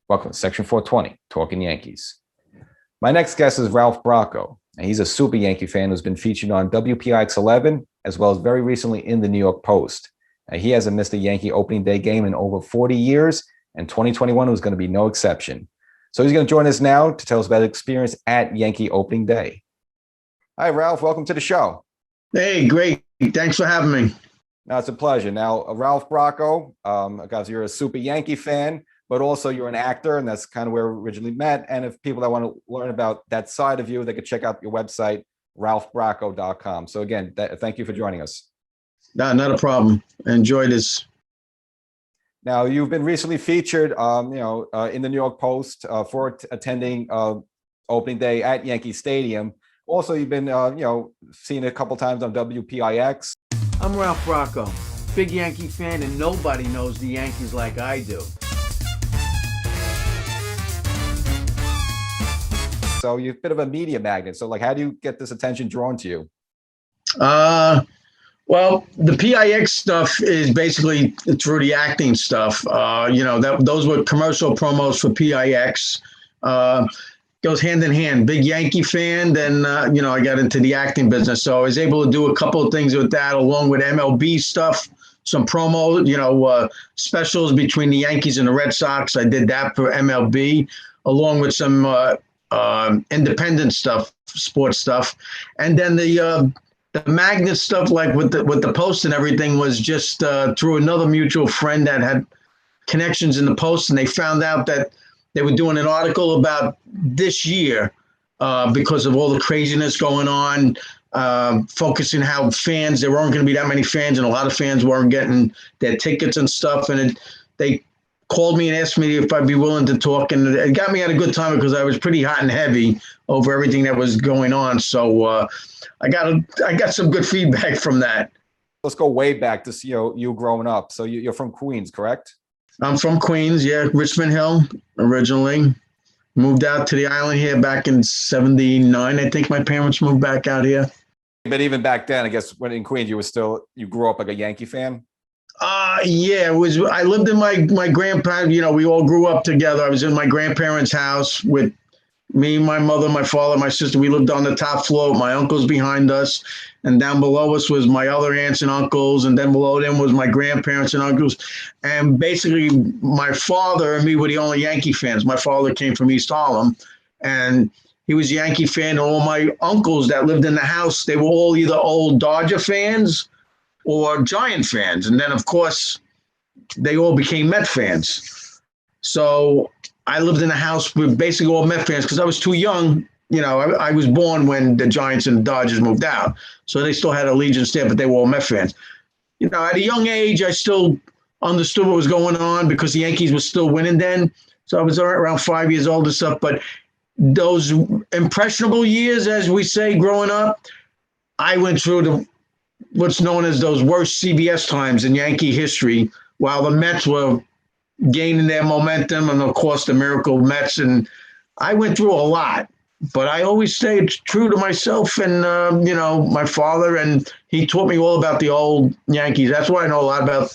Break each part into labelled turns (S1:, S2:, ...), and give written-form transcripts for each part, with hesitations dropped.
S1: Welcome to Section 420, Talkin Yankees. My next guest is Ralph Bracco, and he's a super Yankee fan who's been featured on WPIX 11, as well as very recently in the New York Post. He hasn't missed a Yankee opening day game in over 40 years, and 2021 was going to be no exception. So he's going to join us now to tell us about his experience at Yankee opening day. Hi, Ralph. Welcome to the show.
S2: Hey, great. Thanks for having me.
S1: No, it's a pleasure. Now, Ralph Bracco, guys, you're a super Yankee fan, but also you're an actor, and that's kind of where we originally met. And if people that want to learn about that side of you, they could check out your website, ralphbracco.com. So again, thank you for joining us.
S2: No, not a problem. Enjoy this.
S1: Now, you've been recently featured, in the New York Post for attending opening day at Yankee Stadium. Also, you've been, seen a couple times on WPIX.
S3: I'm Ralph Bracco, big Yankee fan, and nobody knows the Yankees like I do.
S1: So you're a bit of a media magnet. So, how do you get this attention drawn to you?
S2: Well, the PIX stuff is basically through the acting stuff. Those were commercial promos for PIX. Goes hand in hand. Big Yankee fan, then I got into the acting business, so I was able to do a couple of things with that, along with MLB stuff, some promo, specials between the Yankees and the Red Sox. I did that for MLB, along with some independent stuff, sports stuff, and then the magnet stuff, like with the Post and everything, was just through another mutual friend that had connections in the Post, and they found out that they were doing an article about this year because of all the craziness going on, focusing how fans, there weren't going to be that many fans, and a lot of fans weren't getting their tickets and stuff. And they called me and asked me if I'd be willing to talk. And it got me at a good time because I was pretty hot and heavy over everything that was going on. So I got some good feedback from that.
S1: Let's go way back to see you growing up. So you're from Queens, correct?
S2: I'm from Queens, yeah, Richmond Hill originally. Moved out to the island here back in '79. I think my parents moved back out here.
S1: But even back then, I guess when in Queens, you grew up like a Yankee fan?
S2: Yeah, I lived in my grandparents, we all grew up together. I was in my grandparents' house with me, my mother, my father, my sister. We lived on the top floor. My uncles behind us. And down below us was my other aunts and uncles. And then below them was my grandparents and uncles. And basically, my father and me were the only Yankee fans. My father came from East Harlem, and he was a Yankee fan. And all my uncles that lived in the house, they were all either old Dodger fans or Giant fans. And then, of course, they all became Met fans. So I lived in a house with basically all Met fans because I was too young. I was born when the Giants and the Dodgers moved out. So they still had allegiance there, but they were all Met fans. At a young age, I still understood what was going on because the Yankees were still winning then. So I was around 5 years old and stuff. But those impressionable years, as we say, growing up, I went through what's known as those worst CBS times in Yankee history, while the Mets were gaining their momentum, and of course the miracle Mets. And I went through a lot, but I always stayed true to myself and my father, and he taught me all about the old Yankees. That's why I know a lot about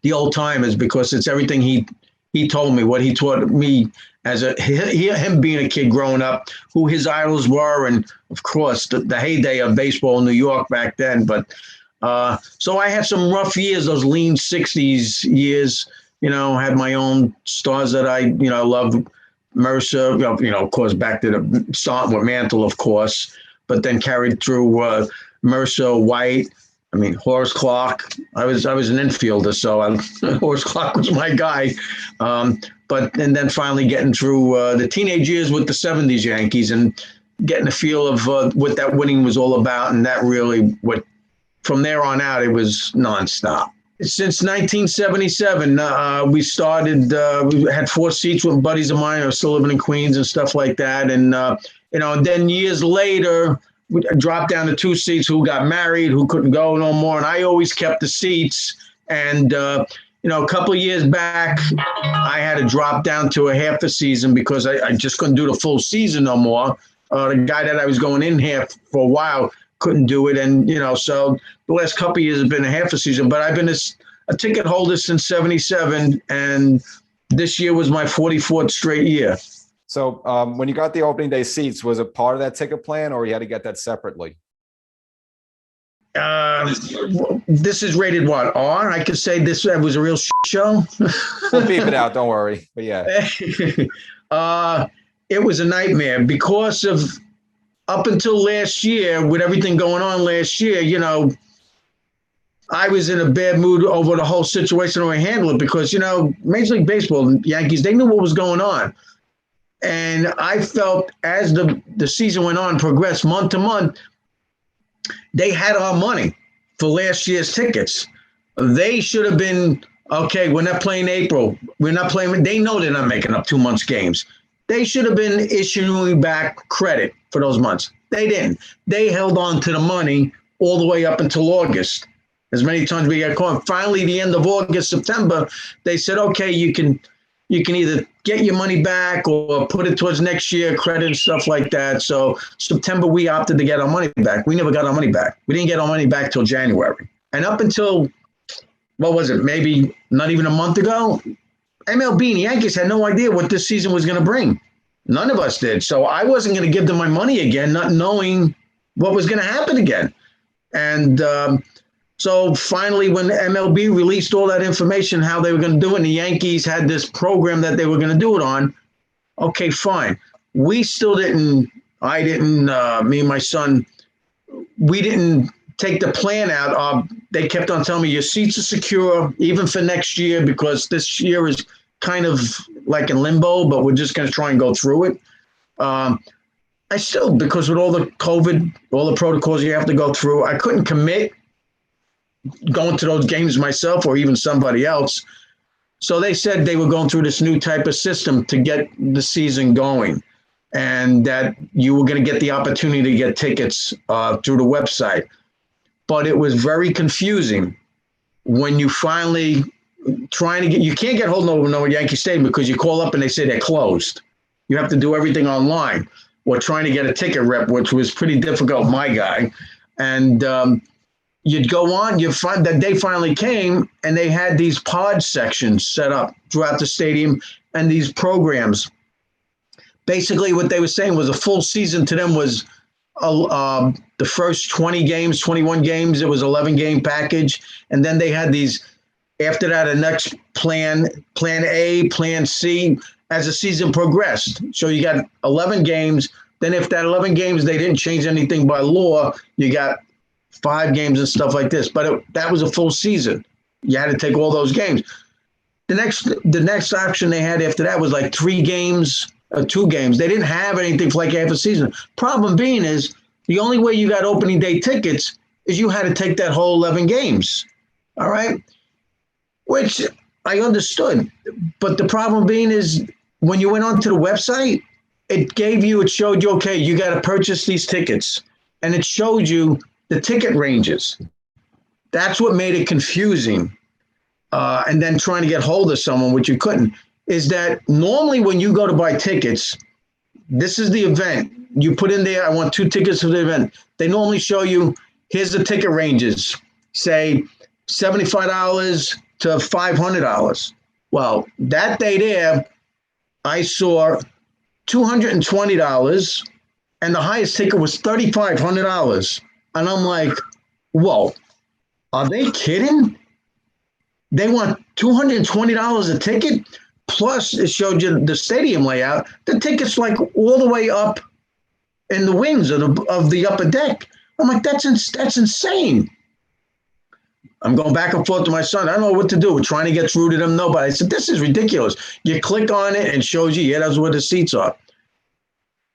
S2: the old timers, because it's everything he told me, what he taught me as him being a kid growing up, who his idols were, and of course the heyday of baseball in New York back then. But so I had some rough years, those lean 60s years. Had my own stars that I loved. Mercer, of course, back to the starting with Mantle, of course, but then carried through Mercer, White. Horace Clarke. I was an infielder, so Horace Clarke was my guy. And then finally getting through the teenage years with the 70s Yankees and getting a feel of what that winning was all about. And that really, from there on out, it was nonstop. Since 1977, we started, we had 4 seats with buddies of mine who are still living in Queens and stuff like that. And, and then years later, we dropped down to 2 seats, who got married, who couldn't go no more. And I always kept the seats. And, a couple of years back, I had to drop down to a half a season because I just couldn't do the full season no more. The guy that I was going in half for a while couldn't do it. And, so the last couple of years have been a half a season, but I've been a ticket holder since 77. And This year was my 44th straight year.
S1: So when you got the opening day seats, was it part of that ticket plan or you had to get that separately?
S2: This is rated what, R? I could say this was a real show.
S1: We'll beep it out, don't worry. But yeah.
S2: It was a nightmare because of up until last year, with everything going on last year, you know, I was in a bad mood over the whole situation when I handled it because, you know, Major League Baseball, Yankees, they knew what was going on. And I felt as the season went on, progressed month to month, they had our money for last year's tickets. They should have been, okay, we're not playing April. We're not playing. They know they're not making up 2 months games. They should have been issuing back credit for those months. They didn't. They held on to the money all the way up until August. As many times we got caught. Finally, the end of August, September, they said, okay, you can either get your money back or put it towards next year, credit and stuff like that. So September, we opted to get our money back. We never got our money back. We didn't get our money back till January. And up until, what was it, maybe not even a month ago, MLB and the Yankees had no idea what this season was going to bring. None of us did. So I wasn't going to give them my money again, not knowing what was going to happen again. And so finally, when MLB released all that information, how they were going to do it, and the Yankees had this program that they were going to do it on, okay, fine. We still didn't, I didn't, me and my son, we didn't take the plan out. They kept on telling me your seats are secure, even for next year, because this year is kind of like in limbo, but we're just going to try and go through it. I still, because with all the COVID, all the protocols you have to go through, I couldn't commit going to those games myself or even somebody else. So they said they were going through this new type of system to get the season going, and that you were going to get the opportunity to get tickets through the website. But it was very confusing when you finally trying to get, you can't get hold of Yankee Stadium because you call up and they say they're closed. You have to do everything online, or trying to get a ticket rep, which was pretty difficult, my guy. And you'd go on, you find that they finally came and they had these pod sections set up throughout the stadium and these programs. Basically, what they were saying was a full season to them was the first 20 games, 21 games. It was 11-game package. And then they had these, after that, a next plan A, plan C, as the season progressed. So you got 11 games. Then if that 11 games, they didn't change anything by law, you got 5 games and stuff like this. But that was a full season. You had to take all those games. The next option they had after that was like 3 games or 2 games. They didn't have anything for like half a season. Problem being is the only way you got opening day tickets is you had to take that whole 11 games. All right? Which I understood. But the problem being is when you went onto the website, it showed you, okay, you got to purchase these tickets. And it showed you the ticket ranges. That's what made it confusing. And then trying to get hold of someone, which you couldn't, is that normally when you go to buy tickets, this is the event. You put in there, I want 2 tickets for the event. They normally show you, here's the ticket ranges, say $75 to $500. Well, that day there, I saw $220, and the highest ticket was $3,500. And I'm like, whoa, are they kidding? They want $220 a ticket, plus it showed you the stadium layout. The ticket's like all the way up in the wings of the upper deck. I'm like, that's insane. I'm going back and forth to my son. I don't know what to do. We're trying to get through to them. Nobody. I said, this is ridiculous. You click on it and shows you, yeah, that's where the seats are.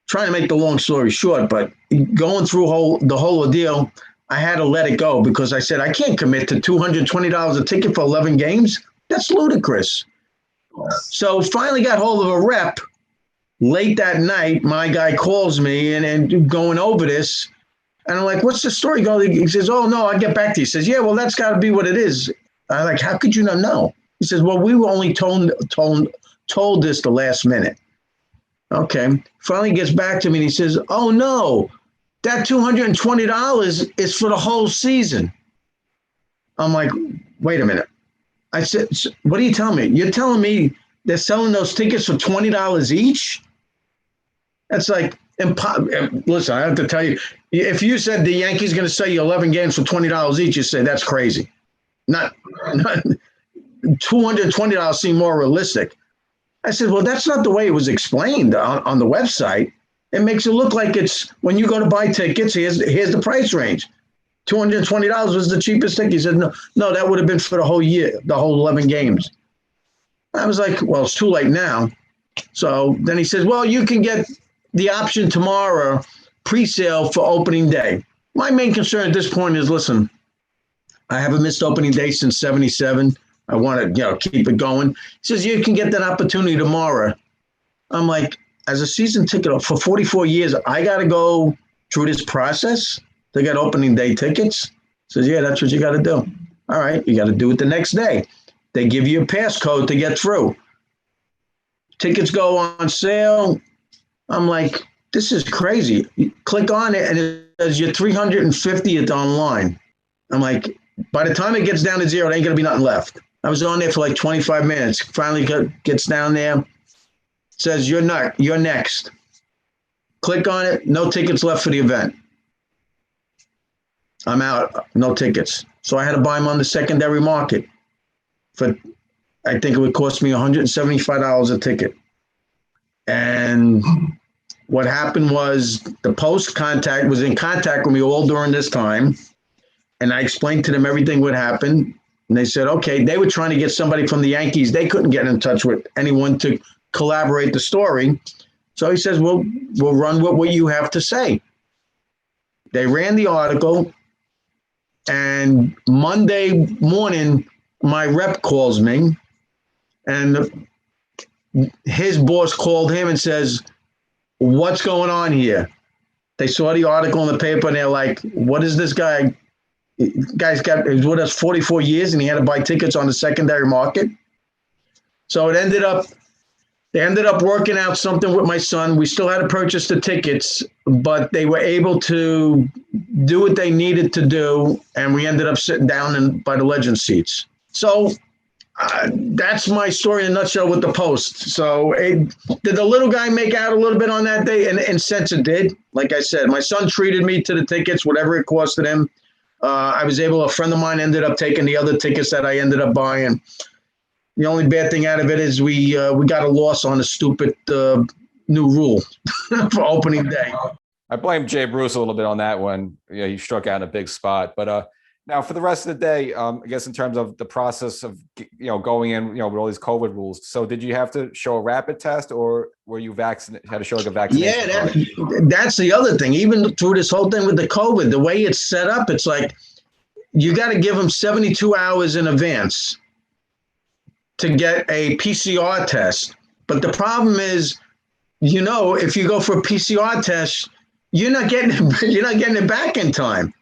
S2: Trying to make the long story short, but going through the whole ordeal, I had to let it go because I said, I can't commit to $220 a ticket for 11 games. That's ludicrous. So finally got hold of a rep late that night. My guy calls me and going over this. And I'm like, what's the story? He says, oh, no, I'll get back to you. He says, yeah, well, that's got to be what it is. I'm like, how could you not know? He says, well, we were only told this the last minute. Okay. Finally gets back to me and he says, oh, no, that $220 is for the whole season. I'm like, wait a minute. I said, what are you telling me? You're telling me they're selling those tickets for $20 each. That's like listen, I have to tell you, if you said the Yankees going to sell you 11 games for $20 each, you say that's crazy. Not $220 seem more realistic. I said, well, that's not the way it was explained on the website. It makes it look like it's when you go to buy tickets, here's the price range. $220 was the cheapest ticket. He said, no, that would have been for the whole year, the whole 11 games. I was like, well, it's too late now. So then he says, well, you can get the option tomorrow, pre-sale for opening day. My main concern at this point is, listen, I haven't missed opening day since 77. I want to, keep it going. He says, you can get that opportunity tomorrow. I'm like, as a season ticket for 44 years, I got to go through this process to get opening day tickets? He says, yeah, that's what you got to do. All right, you got to do it the next day. They give you a passcode to get through. Tickets go on sale. I'm like, this is crazy. You click on it, and it says you're 350th online. I'm like, by the time it gets down to zero, there ain't going to be nothing left. I was on there for like 25 minutes. Finally gets down there. Says, you're next. Click on it. No tickets left for the event. I'm out. No tickets. So I had to buy them on the secondary market. I think it would cost me $175 a ticket. And what happened was the Post was in contact with me all during this time. And I explained to them everything what happened. And they said, okay, they were trying to get somebody from the Yankees. They couldn't get in touch with anyone to collaborate the story. So he says, we'll run with what you have to say. They ran the article. And Monday morning, my rep calls me. And his boss called him and says, what's going on here? They saw the article in the paper and they're like, what is this guy? He's with us 44 years and he had to buy tickets on the secondary market. So they ended up working out something with my son. We still had to purchase the tickets, but they were able to do what they needed to do. And we ended up sitting down by the legend seats. So that's my story in a nutshell with the Post. So did the little guy make out a little bit on that day? And in a sense it did. Like I said, my son treated me to the tickets, whatever it costed him. A friend of mine ended up taking the other tickets that I ended up buying. The only bad thing out of it is we got a loss on a stupid new rule for opening day.
S1: I blame Jay Bruce a little bit on that one. Yeah, he struck out in a big spot. But now for the rest of the day, I guess in terms of the process of going in, with all these COVID rules. So did you have to show a rapid test, or were you vaccinated? Had to show like a vaccination?
S2: Yeah, that's the other thing. Even through this whole thing with the COVID, the way it's set up, it's like you got to give them 72 hours in advance to get a PCR test. But the problem is, if you go for a PCR test, you're not getting it back in time.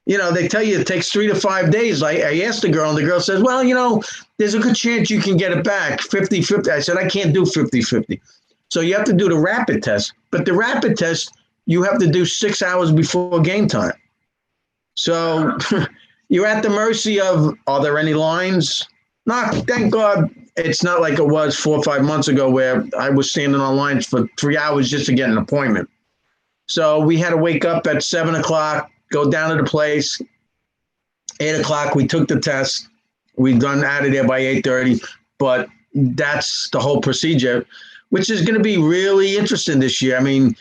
S2: They tell you it takes 3 to 5 days. I asked the girl, and the girl says, well, there's a good chance you can get it back 50-50. I said, I can't do 50-50. So you have to do the rapid test. But the rapid test, you have to do 6 hours before game time. So you're at the mercy of, are there any lines? No, thank God it's not like it was 4 or 5 months ago where I was standing on lines for 3 hours just to get an appointment. So we had to wake up at 7 o'clock, go down to the place. 8 o'clock, we took the test. We done out of there by 8:30. But that's the whole procedure, which is going to be really interesting this year. I mean,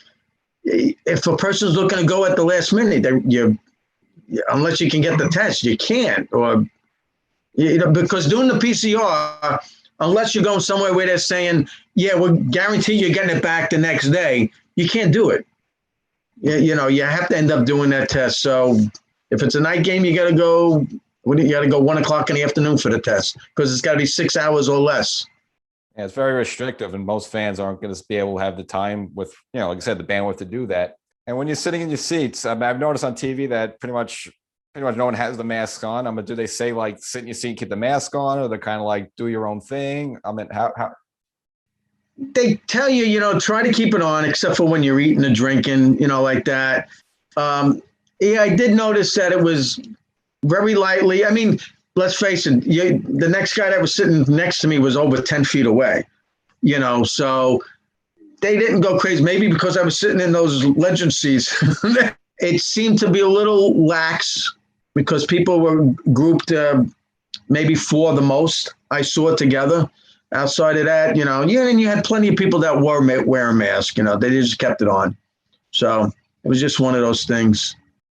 S2: if a person's looking to go at the last minute, unless you can get the test, you can't. Or because doing the PCR, unless you're going somewhere where they're saying, yeah, we'll guarantee you're getting it back the next day, you can't do it. You have to end up doing that test. So if it's a night game, you got to go 1 o'clock in the afternoon for the test because it's got to be 6 hours or less.
S1: Yeah, it's very restrictive, and most fans aren't going to be able to have the time with, like I said, the bandwidth to do that. And when you're sitting in your seats, I've noticed on TV that pretty much no one has the mask on. Do they say like sit in your seat, keep the mask on, or they're kind of like do your own thing? How?
S2: They tell you, try to keep it on, except for when you're eating or drinking, like that. Yeah, I did notice that it was very lightly. I mean, let's face it, the next guy that was sitting next to me was over 10 feet away. So they didn't go crazy. Maybe because I was sitting in those legend seats. It seemed to be a little lax because people were grouped maybe 4 the most I saw together. Outside of that, and you had plenty of people that were wearing masks. They just kept it on. So it was just one of those things.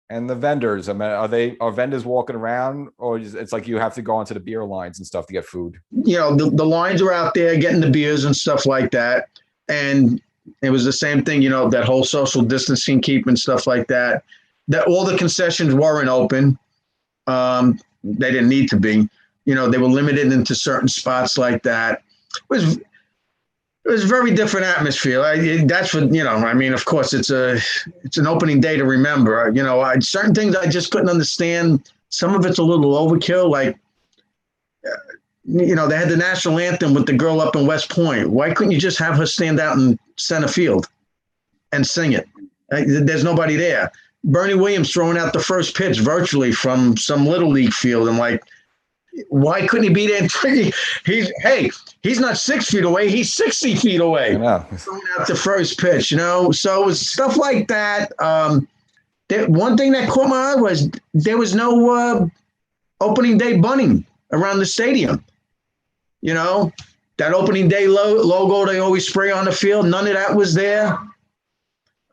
S1: And the vendors, I mean, are vendors walking around, or it's like you have to go onto the beer lines and stuff to get food?
S2: The lines are out there getting the beers and stuff like that. And it was the same thing, that whole social distancing keep and stuff like that. That all the concessions weren't open. They didn't need to be. They were limited into certain spots like that. It was a very different atmosphere. That's what, of course, it's an opening day to remember. Certain things I just couldn't understand. Some of it's a little overkill. Like, they had the national anthem with the girl up in West Point. Why couldn't you just have her stand out in center field and sing it? There's nobody there. Bernie Williams throwing out the first pitch virtually from some Little League field. I'm like, why couldn't he be there? He's not 6 feet away. He's 60 feet away. Throwing out the first pitch, So it was stuff like that. One thing that caught my eye was there was no opening day bunting around the stadium. That opening day logo they always spray on the field. None of that was there.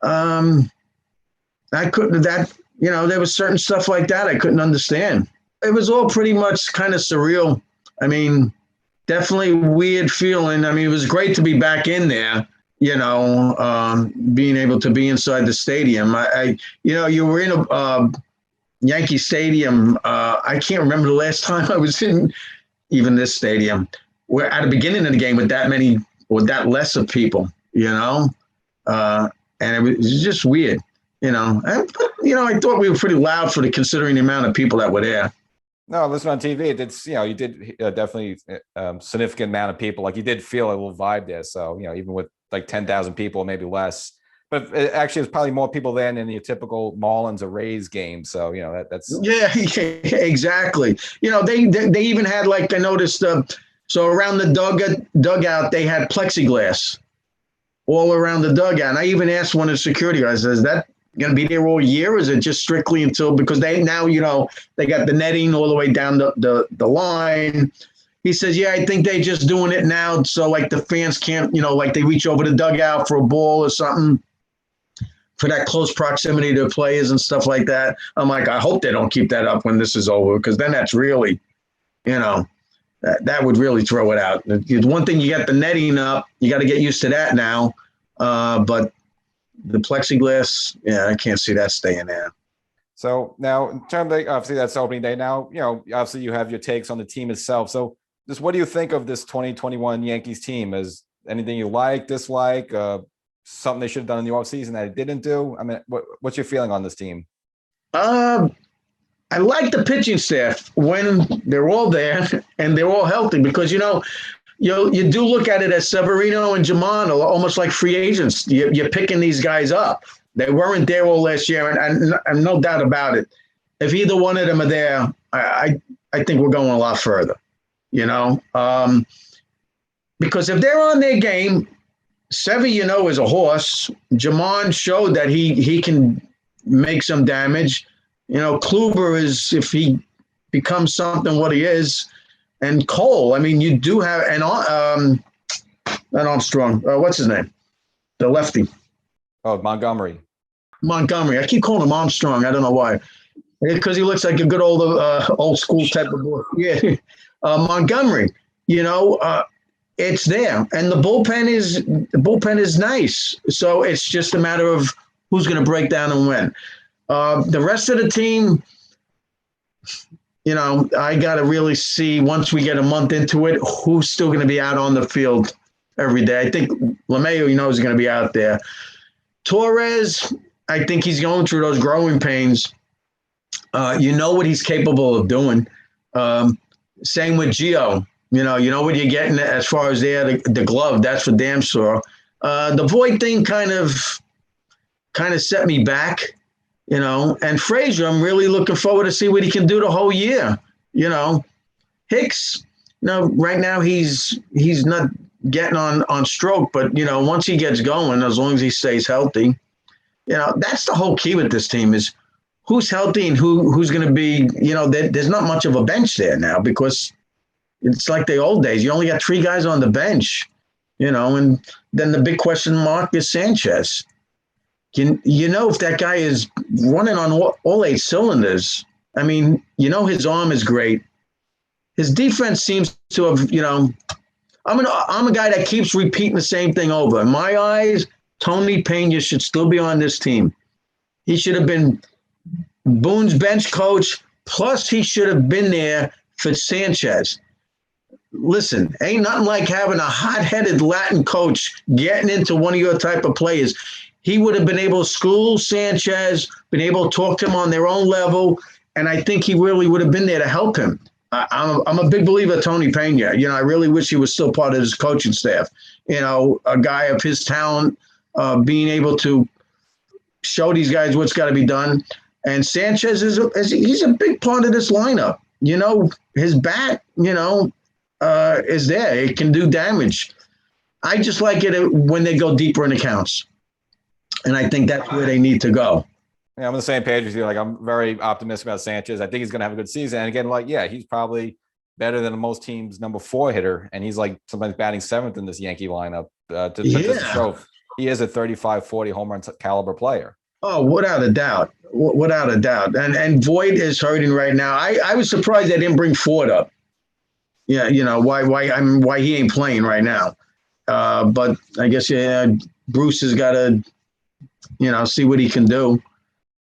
S2: I couldn't. There was certain stuff like that I couldn't understand. It was all pretty much kind of surreal. I mean, definitely weird feeling. I mean, it was great to be back in there, being able to be inside the stadium. You were in a Yankee Stadium. I can't remember the last time I was in even this stadium. We're at the beginning of the game with that less of people, and it was just weird, I thought we were pretty loud considering the amount of people that were there.
S1: No, listen on TV. It's you did definitely significant amount of people. Like you did feel a little vibe there. So even with like 10,000 people, maybe less. But it actually, there's probably more people than in the typical Marlins or Rays game. So that's
S2: exactly. They even had, like, I noticed. So around the dugout, they had plexiglass all around the dugout. And I even asked one of the security guys, "Is that going to be there all year? Or is it just strictly until?" Because they now, they got the netting all the way down the line. He says, "Yeah, I think they just doing it now, so like the fans can't, like they reach over the dugout for a ball or something." For that close proximity to players and stuff like that. I'm like, I hope they don't keep that up when this is over, because then that's really, that would really throw it out. One thing, you got the netting up, you got to get used to that now. But the plexiglass, I can't see that staying there.
S1: So now, in terms of, obviously that's opening day now, obviously you have your takes on the team itself. So just what do you think of this 2021 Yankees team? Is anything you like, dislike, something they should have done in the offseason that they didn't do? I mean, what's your feeling on this team?
S2: I like the pitching staff when they're all there and they're all healthy, because, you do look at it as Severino and Jamon are almost like free agents. You're picking these guys up. They weren't there all last year, and no doubt about it. If either one of them are there, I think we're going a lot further, because if they're on their game, Sevy, is a horse. Jamon showed that he can make some damage. Kluber is, if he becomes something what he is, and Cole. I mean, you do have not Armstrong. What's his name? The lefty.
S1: Oh, Montgomery.
S2: I keep calling him Armstrong. I don't know why. Because he looks like a good old school type of boy. Yeah, Montgomery. It's there, and the bullpen is nice. So it's just a matter of who's going to break down and when. The rest of the team, I got to really see, once we get a month into it, who's still going to be out on the field every day. I think LeMahieu, is going to be out there. Torres, I think he's going through those growing pains. What he's capable of doing. Same with Gio. You know what you're getting as far as the glove. That's for damn sure. The Voit thing kind of set me back, And Frazier, I'm really looking forward to see what he can do the whole year. Hicks, right now he's not getting on stroke, but once he gets going, as long as he stays healthy, that's the whole key with this team is who's healthy and who's going to be. There's not much of a bench there now because it's like the old days. You only got 3 guys on the bench, and then the big question mark is Sanchez. If that guy is running on all 8 cylinders, I mean, his arm is great. His defense seems to have, I'm a guy that keeps repeating the same thing over. In my eyes, Tony Pena should still be on this team. He should have been Boone's bench coach, plus he should have been there for Sanchez. Listen, ain't nothing like having a hot-headed Latin coach getting into one of your type of players. He would have been able to school Sanchez, been able to talk to him on their own level, and I think he really would have been there to help him. I'm a big believer of Tony Pena. I really wish he was still part of his coaching staff. A guy of his talent, being able to show these guys what's got to be done. And Sanchez he's a big part of this lineup. His bat, is there. It can do damage. I just like it when they go deeper in accounts. And I think that's where they need to go.
S1: Yeah, I'm on the same page with you. Like, I'm very optimistic about Sanchez. I think he's going to have a good season. And again, he's probably better than most teams' number 4 hitter. And he's like sometimes batting 7th in this Yankee lineup to show he is a 35-40 home run caliber player.
S2: Oh, without a doubt. Without a doubt. And Voit is hurting right now. I was surprised they didn't bring Ford up. Yeah, why he ain't playing right now. But I guess Bruce has got to, see what he can do.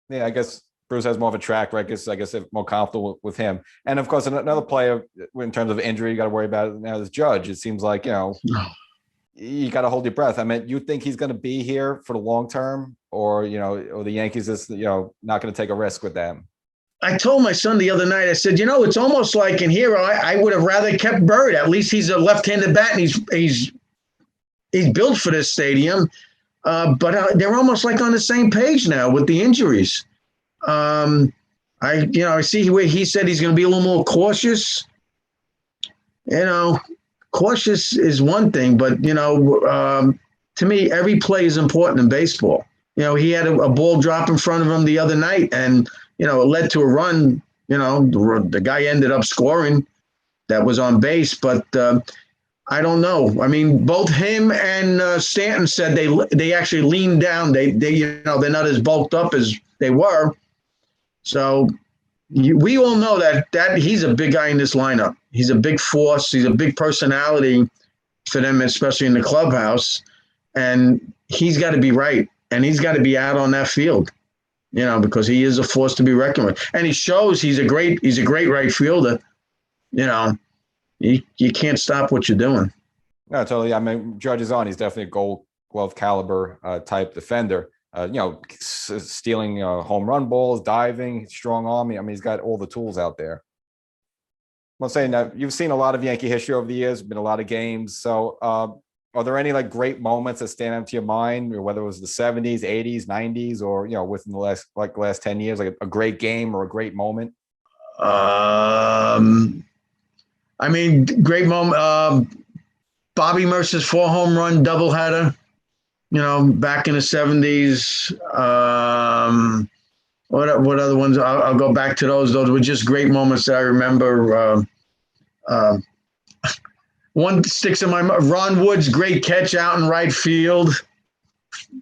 S1: Yeah, I guess Bruce has more of a track record. I guess they're more comfortable with him. And of course, another player in terms of injury you got to worry about now is Judge. It seems like, you got to hold your breath. I mean, you think he's going to be here for the long term, or the Yankees is not going to take a risk with them?
S2: I told my son the other night, I said, it's almost like in here, I would have rather kept Bird. At least he's a left-handed bat and he's built for this stadium. But they're almost like on the same page now with the injuries. I see where he said he's going to be a little more cautious. Cautious is one thing, but, to me, every play is important in baseball. He had a ball drop in front of him the other night and, it led to a run. The guy ended up scoring. That was on base, but I don't know. I mean, both him and Stanton said they actually leaned down. They're not as bulked up as they were. So we all know that he's a big guy in this lineup. He's a big force. He's a big personality for them, especially in the clubhouse. And he's got to be right. And he's got to be out on that field, because he is a force to be reckoned with. And he shows he's a great right fielder. You can't stop what you're doing.
S1: No, totally. I mean, Judge is on. He's definitely a Gold Glove caliber type defender. Stealing home run balls, diving, strong arm. I mean, he's got all the tools out there. I'm saying that you've seen a lot of Yankee history over the years, been a lot of games. So are there any great moments that stand out to your mind, or whether it was the 70s, 80s, 90s, or, within the last 10 years, like a great game or a great moment?
S2: I mean, great moment. Bobby Mercer's 4 home run doubleheader, back in the 70s. What other ones? I'll go back to those. Those were just great moments that I remember. One sticks in my mind. Ron Wood's great catch out in right field,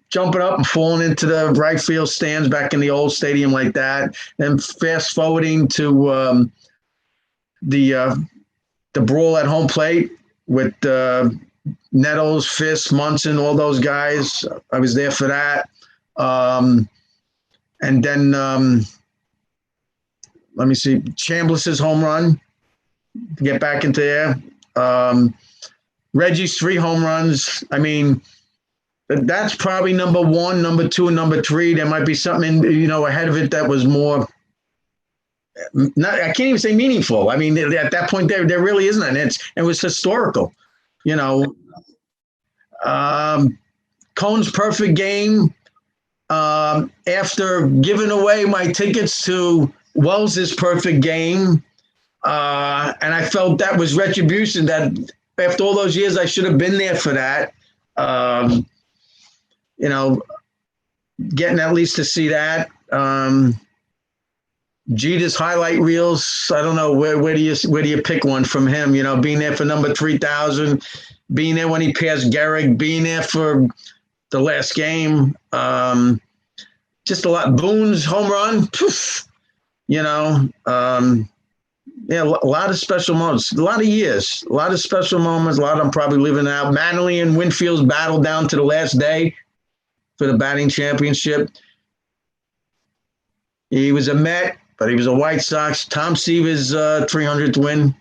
S2: jumping up and falling into the right field stands back in the old stadium like that. And fast forwarding to the brawl at home plate with Nettles, Fisk, Munson, all those guys. I was there for that. And then let me see, Chambliss's home run to get back into there. Reggie's 3 home runs. I mean, that's probably number 1, number 2, and number 3. There might be something, ahead of it that was more. I can't even say meaningful. I mean, at that point, there really isn't, and it was historical. Cohn's perfect game. After giving away my tickets to Wells's perfect game. And I felt that was retribution, that after all those years, I should have been there for that. You know, getting at least to see that. Jeter's highlight reels. I don't know where do you pick one from him? You know, being there for number 3,000, being there when he passed Gehrig, being there for the last game. Just a lot. Boone's home run. Poof, you know, yeah, a lot of special moments, a lot of years, a lot of special moments. A lot of them probably living out. Manley and Winfield's battle down to the last day for the batting championship. He was a Met, but he was a White Sox. Tom Seaver's 300th win.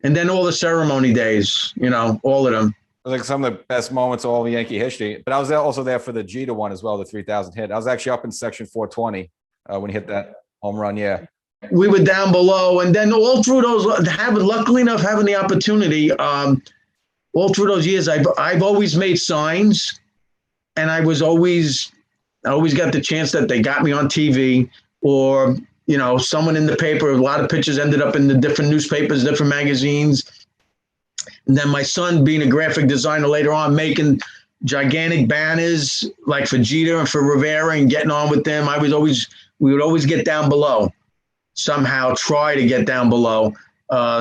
S2: And then all the ceremony days, you know, all of them.
S1: It was like some of the best moments of all the Yankee history. But I was also there for the Jeter one as well, the 3,000 hit. I was actually up in Section 420 when he hit that home run, yeah.
S2: We were down below. And then all through those, luckily enough, having the opportunity, all through those years, I've always made signs. And I always got the chance that they got me on TV or, you know, someone in the paper. A lot of pictures ended up in the different newspapers, different magazines. And then my son, being a graphic designer later on, making gigantic banners like for Jeter and for Rivera and getting on with them. We would always get down below, somehow try to get down below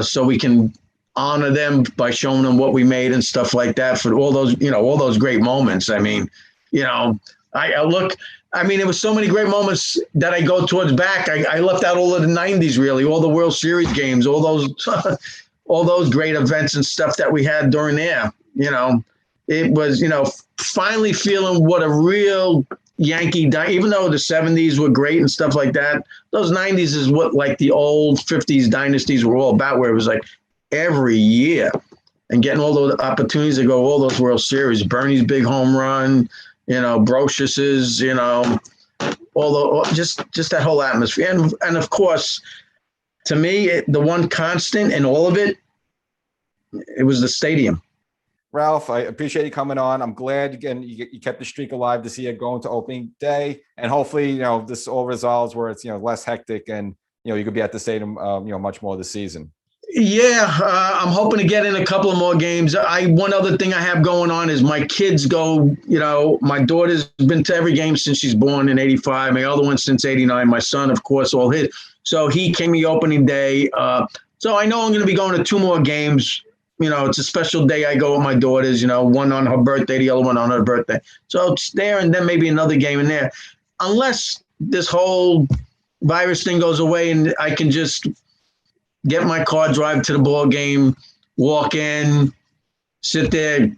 S2: so we can honor them by showing them what we made and stuff like that for all those, you know, all those great moments. I mean, you know, it was so many great moments that I go towards back. I left out all of the 90s, really, all the World Series games, all those great events and stuff that we had during there. You know, it was, you know, finally feeling what a real Yankee, even though the 70s were great and stuff like that, those 90s is what like the old 50s dynasties were all about, where it was like every year and getting all those opportunities to go all those World Series. Bernie's big home run, you know, Brocius's, you know, just that whole atmosphere. And of course, to me, the one constant in all of it, it was the stadium.
S1: Ralph, I appreciate you coming on. I'm glad, again, you kept the streak alive to see it going to opening day. And hopefully, you know, this all resolves where it's, you know, less hectic and, you know, you could be at the stadium, you know, much more this season.
S2: Yeah, I'm hoping to get in a couple of more games. One other thing I have going on is my kids go, you know, my daughter's been to every game since she's born in 85. My other one since 89. My son, of course, all his. So he came the opening day. So I know I'm going to be going to 2 more games. You know, it's a special day. I go with my daughters, you know, one on her birthday, the other one on her birthday. So it's there and then maybe another game in there. Unless this whole virus thing goes away and I can just get my car, drive to the ball game, walk in, sit there,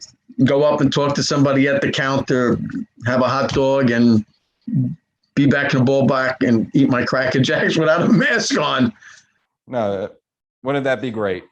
S2: go up and talk to somebody at the counter, have a hot dog, and be back in the ballpark and eat my Cracker Jacks without a mask on.
S1: No, wouldn't that be great?